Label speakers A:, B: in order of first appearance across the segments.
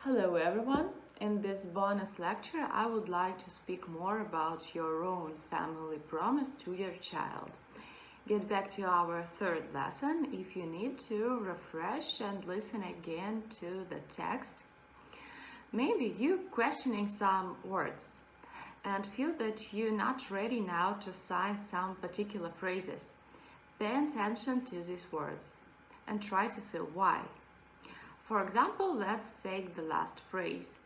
A: Hello everyone! In this bonus lecture, I would like to speak more about your own family promise to your child. Get back to our third lesson if you need to refresh and listen again to the text. Maybe you questioning some words and feel that you're not ready now to sign some particular phrases. Pay attention to these words and try to feel why. For example, let's take the last phrase.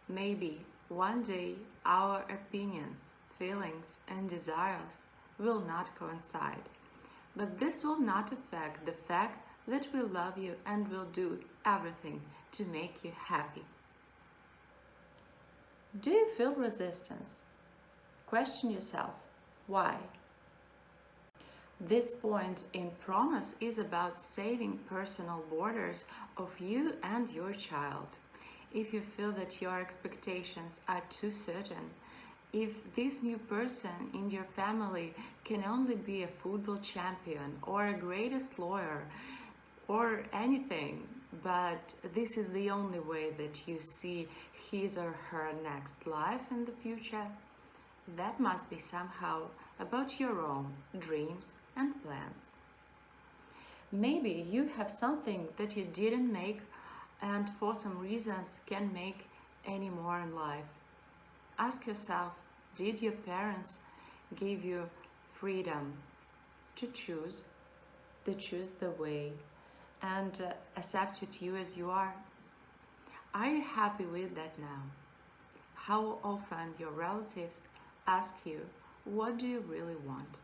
A: Maybe one day our opinions, feelings, and desires will not coincide. But this will not affect the fact that we love you and will do everything to make you happy. Do you feel resistance? Question yourself, why? This point in promise is about setting personal borders of you and your child. If you feel that your expectations are too certain, if this new person in your family can only be a football champion or a greatest lawyer or anything, but this is the only way that you see his or her next life in the future, that must be somehow about your own dreams and plans. Maybe you have something that you didn't make and for some reasons can't make anymore in life. Ask yourself, did your parents give you freedom to choose the way and accepted you as you are? Are you happy with that now? How often your relatives ask you, what do you really want?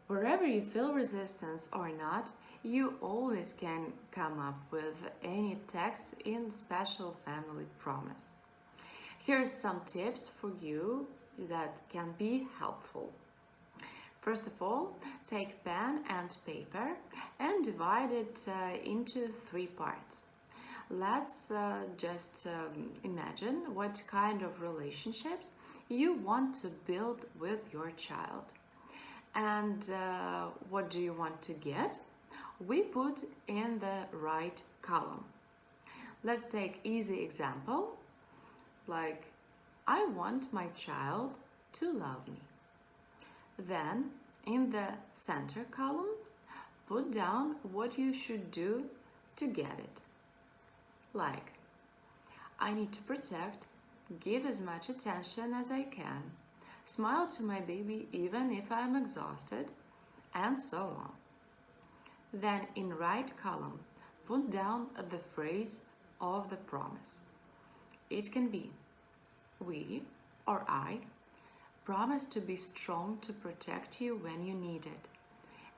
A: Wherever you feel resistance or not, you always can come up with any text in special family promise. Here are some tips for you that can be helpful. First of all, take pen and paper and divide it into 3 parts. Let's just imagine what kind of relationships you want to build with your child. And what do you want to get? We put in the right column. Let's take easy example, like I want my child to love me. Then in the center column, put down what you should do to get it. Like, I need to protect, give as much attention as I can, smile to my baby even if I'm exhausted, and so on. Then in right column, put down the phrase of the promise. It can be, we or I promise to be strong to protect you when you need it.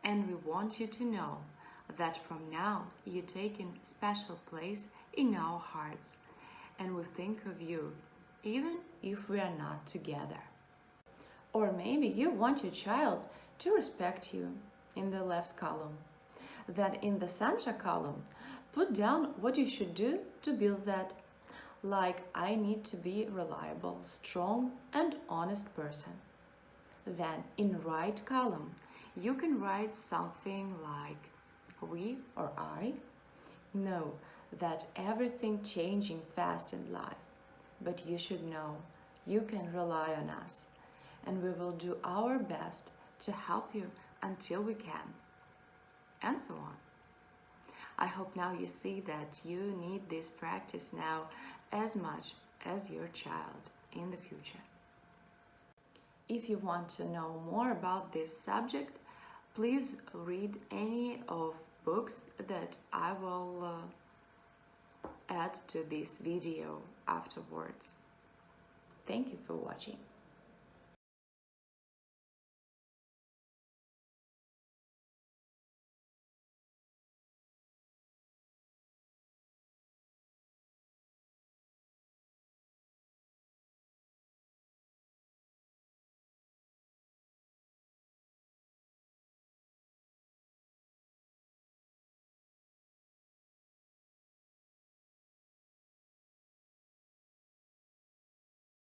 A: And we want you to know that from now you take in special place in our hearts and we think of you even if we are not together. Or maybe you want your child to respect you in the left column. Then in the center column, put down what you should do to build that. Like, I need to be a reliable, strong and honest person. Then in right column, you can write something like, we or I know that everything changing fast in life, but you should know you can rely on us. And we will do our best to help you until we can, and so on. I hope now you see that you need this practice now as much as your child in the future. If you want to know more about this subject, please read any of books that I will add to this video afterwards. Thank you for watching.